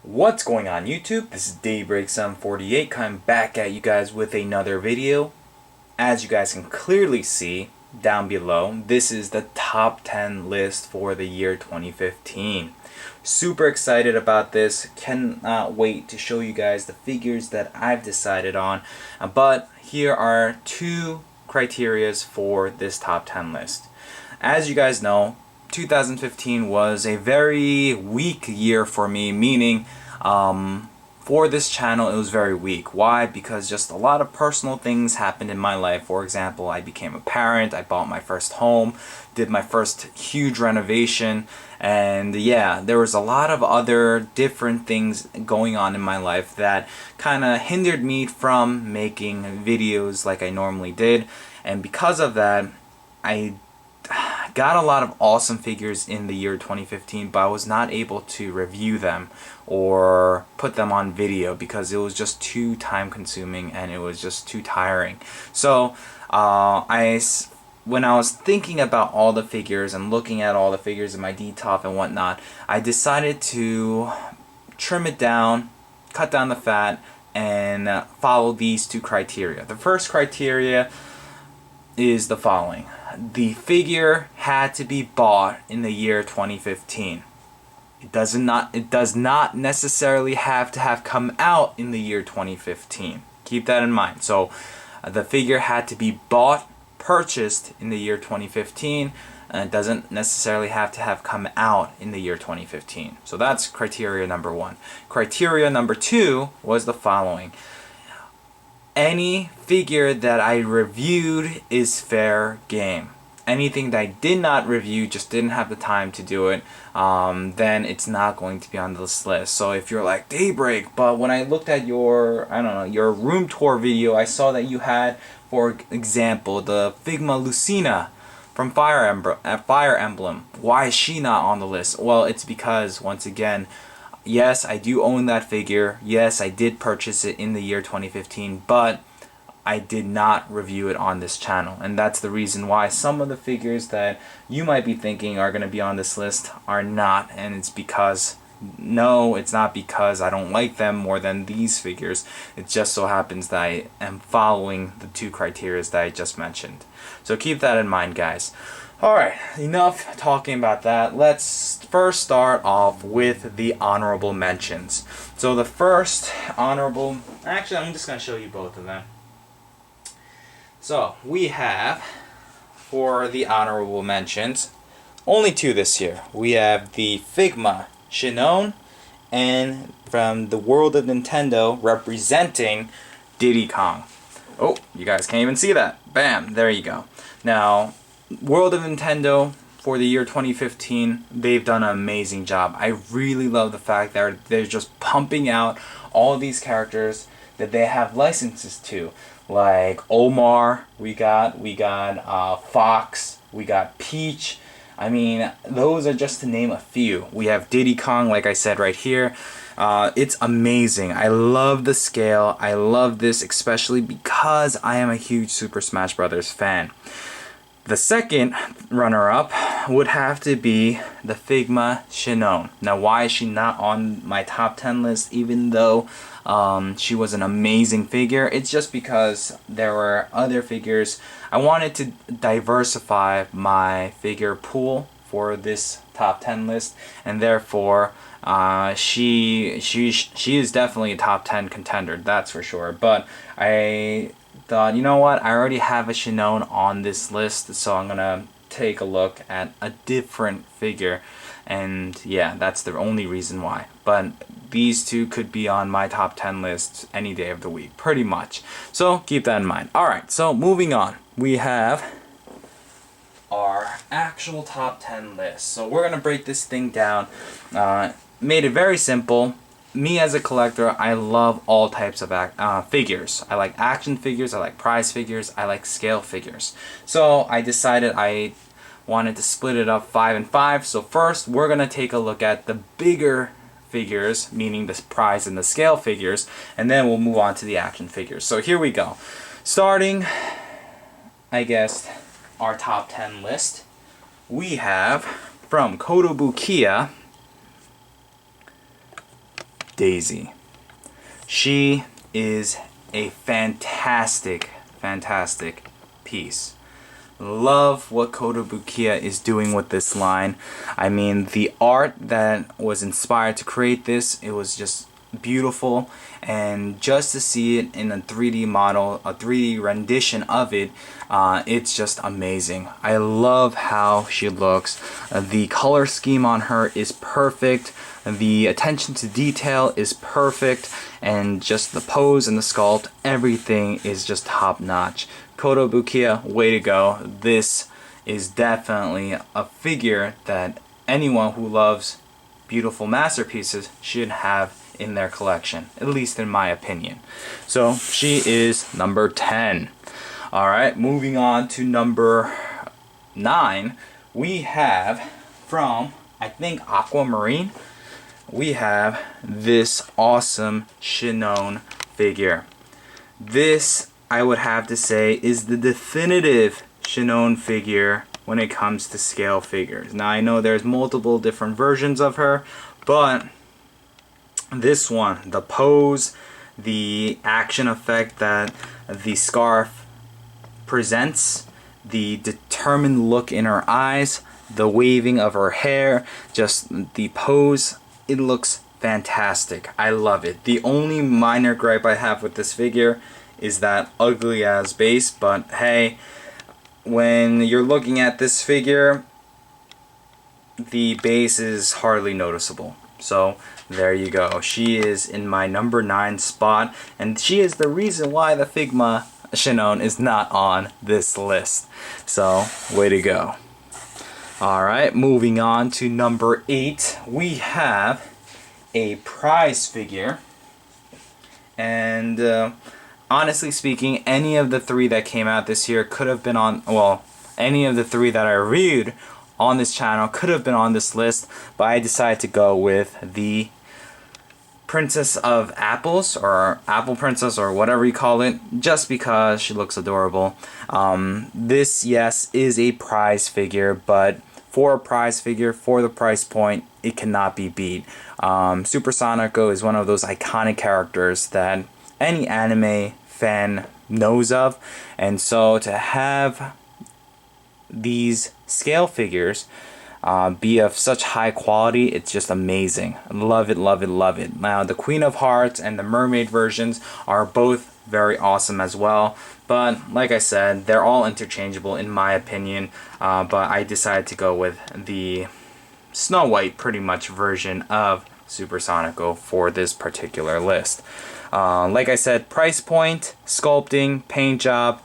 What's going on YouTube? This is Daybreak748 coming back at you guys with another video. As you guys can clearly see down below, this is the top 10 list for the year 2015. Super excited about this. Cannot wait to show you guys the figures that I've decided on. But here are two criterias for this top 10 list. As you guys know, 2015 was a very weak year for me, meaning for this channel it was very weak. Why? Because just a lot of personal things happened in my life. For example, I became a parent, I bought my first home, did my first huge renovation, and yeah, there was a lot of other different things going on in my life that kind of hindered me from making videos like I normally did. And because of that, I got a lot of awesome figures in the year 2015, but I was not able to review them or put them on video because it was just too time consuming and it was just too tiring. So when I was thinking about all the figures and looking at all the figures in my D-Top and whatnot, I decided to trim it down, cut down the fat, and follow these two criteria. The first criteria is the following: the figure had to be bought in the year 2015. It does not necessarily have to have come out in the year 2015. Keep that in mind. So the figure had to be purchased in the year 2015, and it doesn't necessarily have to have come out in the year 2015. So that's criteria number one. Criteria number two was the following: any figure that I reviewed is fair game. Anything that I did not review, just didn't have the time to do it, then it's not going to be on this list. So if you're like, Daybreak, but when I looked at your, I don't know, your room tour video, I saw that you had, for example, the Figma Lucina from Fire Emblem. Why is she not on the list? Well, it's because, once again, yes, I do own that figure. Yes, I did purchase it in the year 2015, but I did not review it on this channel. And that's the reason why some of the figures that you might be thinking are going to be on this list are not. And it's because, no, it's not because I don't like them more than these figures. It just so happens that I am following the two criteria that I just mentioned. So keep that in mind, guys. Alright, enough talking about that. Let's first start off with the honorable mentions. So the first honorable, actually I'm just going to show you both of them. So we have, for the honorable mentions, only two this year. We have the Figma Shinon, and from the world of Nintendo, representing Diddy Kong. Oh, you guys can't even see that. Bam, there you go. Now, World of Nintendo, for the year 2015, they've done an amazing job. I really love the fact that they're just pumping out all these characters that they have licenses to, like Omar, we got Fox, we got Peach. I mean, those are just to name a few. We have Diddy Kong, like I said right here. It's amazing. I love the scale. I love this, especially because I am a huge Super Smash Bros. Fan. The second runner-up would have to be the Figma Shinon. Now, why is she not on my top 10 list, even though she was an amazing figure? It's just because there were other figures. I wanted to diversify my figure pool for this top 10 list, and therefore she is definitely a top 10 contender, that's for sure. But I thought, you know what, I already have a Shinon on this list, so I'm gonna take a look at a different figure, and yeah, that's the only reason why. But these two could be on my top 10 list any day of the week, pretty much. So keep that in mind. Alright, so moving on, we have our actual top 10 list. So we're gonna break this thing down. Made it very simple. Me as a collector, I love all types of figures. I like action figures, I like prize figures, I like scale figures. So I decided I wanted to split it up 5 and 5. So first we're going to take a look at the bigger figures, meaning the prize and the scale figures, and then we'll move on to the action figures. So here we go. Starting, I guess, our top 10 list, we have from Kotobukiya, Daisy. She is a fantastic piece. Love what Kotobukiya is doing with this line. I mean, the art that was inspired to create this, it was just beautiful, and just to see it in a 3D model, a 3D rendition of it, it's just amazing. I love how she looks. The color scheme on her is perfect. The attention to detail is perfect, and just the pose and the sculpt, everything is just top notch. Kotobukiya, way to go. This is definitely a figure that anyone who loves beautiful masterpieces should have in their collection, at least in my opinion. So she is number 10. Alright, moving on to number 9, we have from, I think, Aquamarine, we have this awesome Shinon figure. This, I would have to say, is the definitive Shinon figure when it comes to scale figures. Now I know there's multiple different versions of her, but this one, the pose, the action effect that the scarf presents, the determined look in her eyes, the waving of her hair, just the pose, it looks fantastic. I love it. The only minor gripe I have with this figure is that ugly ass base, but hey, when you're looking at this figure, the base is hardly noticeable. So there you go. She is in my number 9 spot, and she is the reason why the Figma Shinon is not on this list. So way to go. Alright, moving on to number 8, we have a prize figure. And honestly speaking, any of the 3 that came out this year could have been on, well, any of the 3 that I reviewed on this channel could have been on this list, but I decided to go with the Princess of Apples, or Apple Princess, or whatever you call it, just because she looks adorable. This, yes, is a prize figure, but for a prize figure, for the price point, it cannot be beat. Super Sonico is one of those iconic characters that any anime fan knows of, and so to have these scale figures be of such high quality, it's just amazing. Love it, love it, love it. Now the Queen of Hearts and the Mermaid versions are both very awesome as well, but like I said, they're all interchangeable in my opinion, but I decided to go with the Snow White pretty much version of Super Sonico for this particular list. Like I said, price point, sculpting, paint job,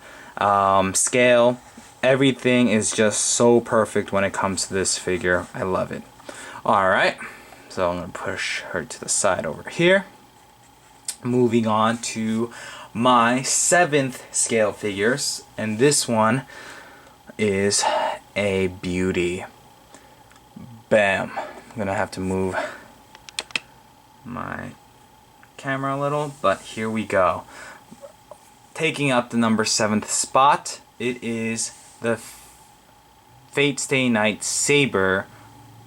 scale, everything is just so perfect when it comes to this figure. I love it. Alright, so I'm going to push her to the side over here. Moving on to my 7th scale figures, and this one is a beauty. Bam. I'm going to have to move my camera a little, but here we go. Taking up the number 7th spot, it is the Fate Stay Night Saber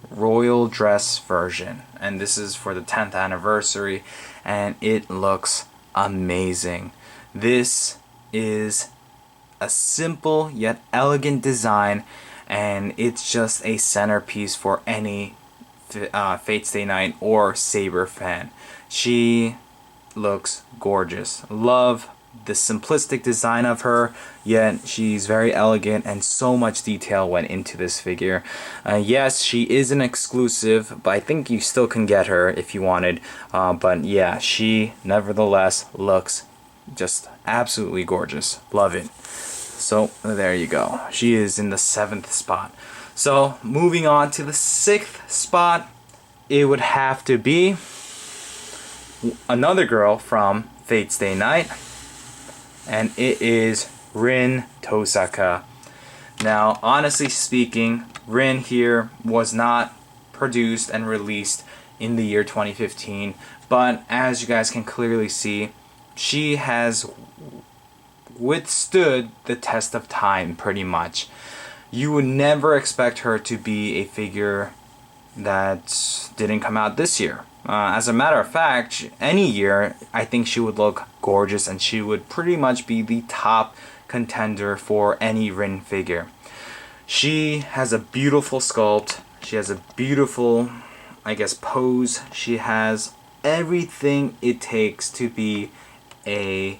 Royal Dress version, and this is for the 10th anniversary, and it looks amazing. This is a simple yet elegant design, and it's just a centerpiece for any Fate Stay Night or Saber fan. She looks gorgeous. Love the simplistic design of her, yet she's very elegant, and so much detail went into this figure. Yes, she is an exclusive, but I think you still can get her if you wanted. But yeah, she nevertheless looks just absolutely gorgeous. Love it. So there you go. She is in the 7th spot. So moving on to the 6th spot, it would have to be another girl from Fate Stay Night, and it is Rin Tosaka. Now, honestly speaking, Rin here was not produced and released in the year 2015, but as you guys can clearly see, she has withstood the test of time pretty much. You would never expect her to be a figure that didn't come out this year. As a matter of fact, any year, I think she would look gorgeous and she would pretty much be the top contender for any Rin figure. She has a beautiful sculpt. She has a beautiful, I guess, pose. She has everything it takes to be a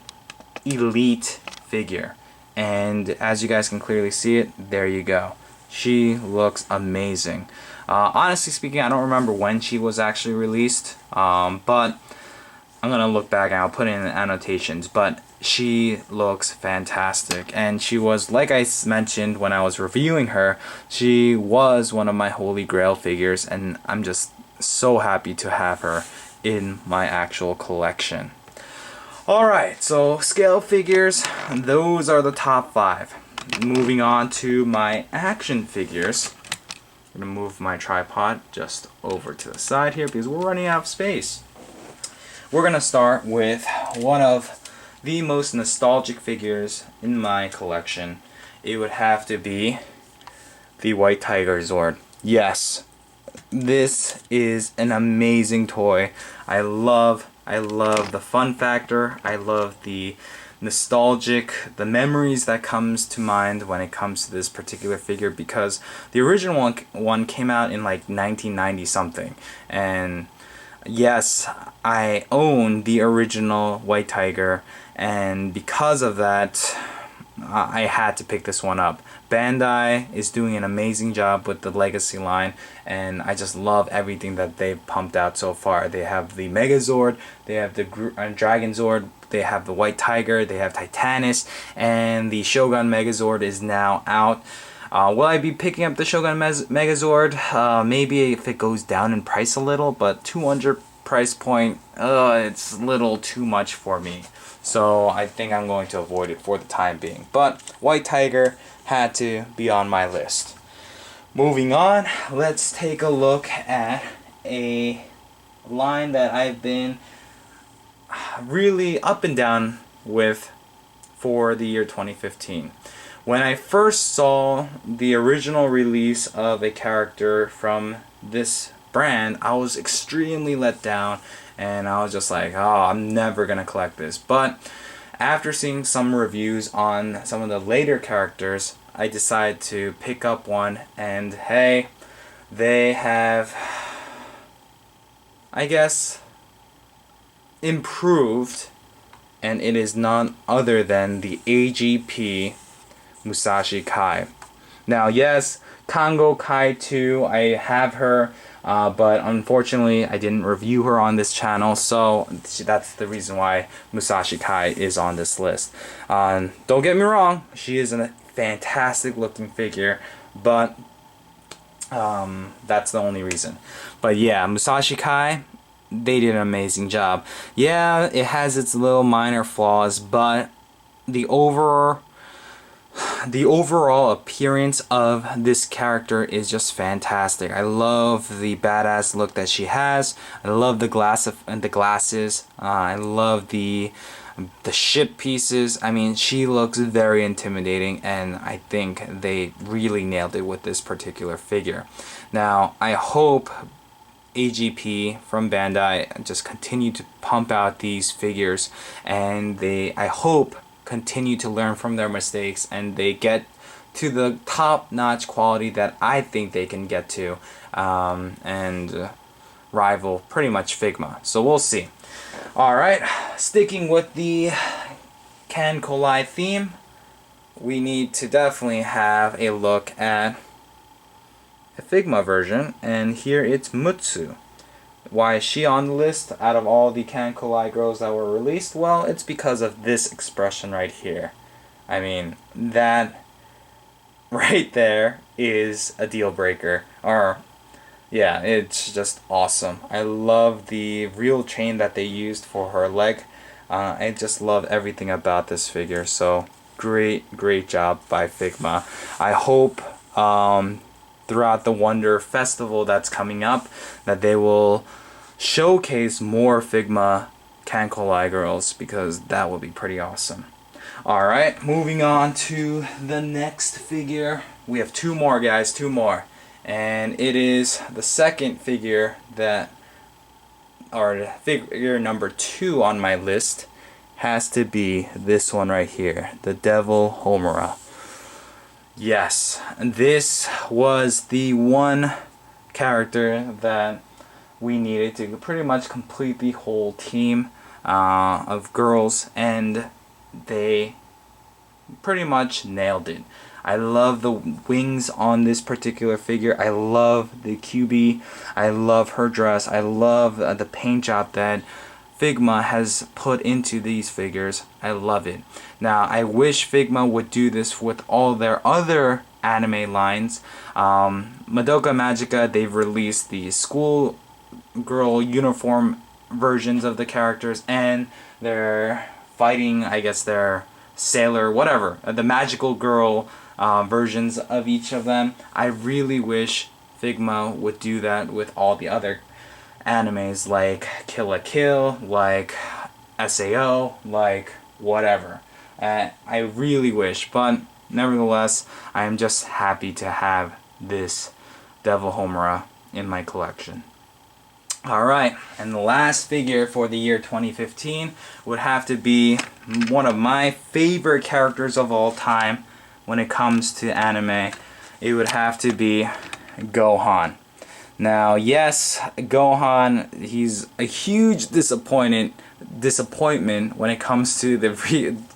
elite figure. And as you guys can clearly see it, there you go. She looks amazing. Honestly speaking, I don't remember when she was actually released, but I'm gonna look back and I'll put it in the annotations. But she looks fantastic, and she was, like I mentioned when I was reviewing her, she was one of my holy grail figures, and I'm just so happy to have her in my actual collection. Alright, so scale figures, those are the top 5. Moving on to my action figures. I'm going to move my tripod just over to the side here because we're running out of space. We're going to start with one of the most nostalgic figures in my collection. It would have to be the White Tiger Zord. Yes, this is an amazing toy. I love the fun factor. I love the the memories that comes to mind when it comes to this particular figure, because the original one came out in like 1990 something, and yes, I own the original White Tiger, and because of that I had to pick this one up. Bandai is doing an amazing job with the Legacy line, and I just love everything that they've pumped out so far. They have the Megazord, they have the Dragon Zord, they have the White Tiger, they have Titanus, and the Shogun Megazord is now out. Will I be picking up the Shogun Megazord? Maybe if it goes down in price a little, but 200 price point, it's a little too much for me. So I think I'm going to avoid it for the time being. But White Tiger had to be on my list. Moving on, let's take a look at a line that I've been really up and down with for the year 2015. When I first saw the original release of a character from this brand, I was extremely let down, and I was just like, oh, I'm never gonna collect this. But after seeing some reviews on some of the later characters, I decided to pick up one, and hey, they have, I guess, improved, and it is none other than the AGP Musashi Kai. Now, yes, Tango Kai 2, I have her, but unfortunately I didn't review her on this channel, so that's the reason why Musashi Kai is on this list. Don't get me wrong, she is a fantastic looking figure, but that's the only reason. But yeah, Musashi Kai, they did an amazing job. Yeah, it has its little minor flaws, but the overall appearance of this character is just fantastic. I love the badass look that she has. I love the glasses. I love the ship pieces. I mean, she looks very intimidating, and I think they really nailed it with this particular figure. Now, I hope AGP from Bandai just continue to pump out these figures, and I hope continue to learn from their mistakes and they get to the top-notch quality that I think they can get to, and rival pretty much Figma. So we'll see. Alright, sticking with the Can Collide theme, we need to definitely have a look at a Figma version, and here it's Mutsu. Why is she on the list out of all the Can Collide girls that were released? Well, it's because of this expression right here. I mean, that right there is a deal breaker. Yeah, it's just awesome. I love the real chain that they used for her leg. I just love everything about this figure. So great job by Figma. I hope throughout the Wonder Festival that's coming up that they will showcase more Figma Can Collide girls, because that would be pretty awesome. Alright, moving on to the next figure. We have two more, guys, two more. And it is the second figure that or figure number 2 on my list has to be this one right here, the Devil Homura. Yes, this was the one character that we needed to pretty much complete the whole team of girls, and they pretty much nailed it. I love the wings on this particular figure. I love the QB. I love her dress. I love the paint job that Figma has put into these figures. I love it. Now, I wish Figma would do this with all their other anime lines. Madoka Magica, they've released the school girl uniform versions of the characters, and their fighting, I guess their sailor, whatever, the magical girl versions of each of them. I really wish Figma would do that with all the other animes, like Kill la Kill, like SAO, like whatever. I really wish, but nevertheless, I am just happy to have this Devil Homura in my collection. Alright, and the last figure for the year 2015 would have to be one of my favorite characters of all time when it comes to anime. It would have to be Gohan. Now, yes, Gohan, he's a huge disappointment when it comes to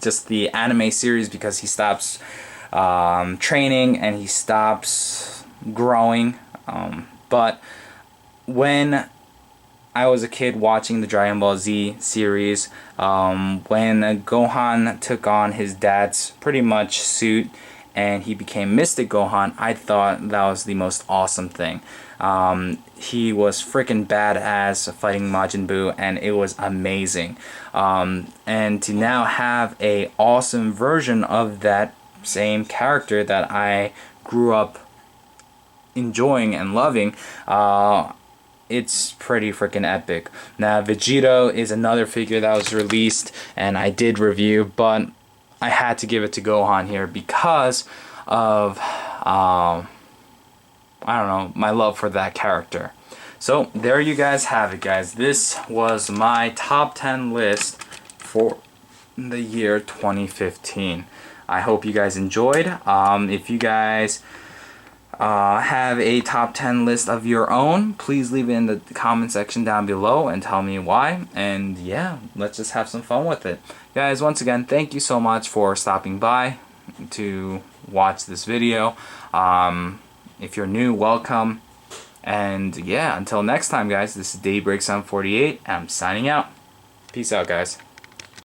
just the anime series, because he stops training and he stops growing. But when I was a kid watching the Dragon Ball Z series, when Gohan took on his dad's pretty much suit and he became Mystic Gohan, I thought that was the most awesome thing. He was freaking badass fighting Majin Buu, and it was amazing. And to now have a awesome version of that same character that I grew up enjoying and loving, it's pretty freaking epic. Now, Vegito is another figure that was released and I did review, but I had to give it to Gohan here because of I don't know, my love for that character. So there you guys have it, guys. This was my top 10 list for the year 2015. I hope you guys enjoyed. If you guys have a top 10 list of your own, please leave it in the comment section down below and tell me why. And yeah, let's just have some fun with it. Guys, once again, thank you so much for stopping by to watch this video. If you're new, welcome. And yeah, until next time, guys, this is Daybreak 748, and I'm signing out. Peace out, guys.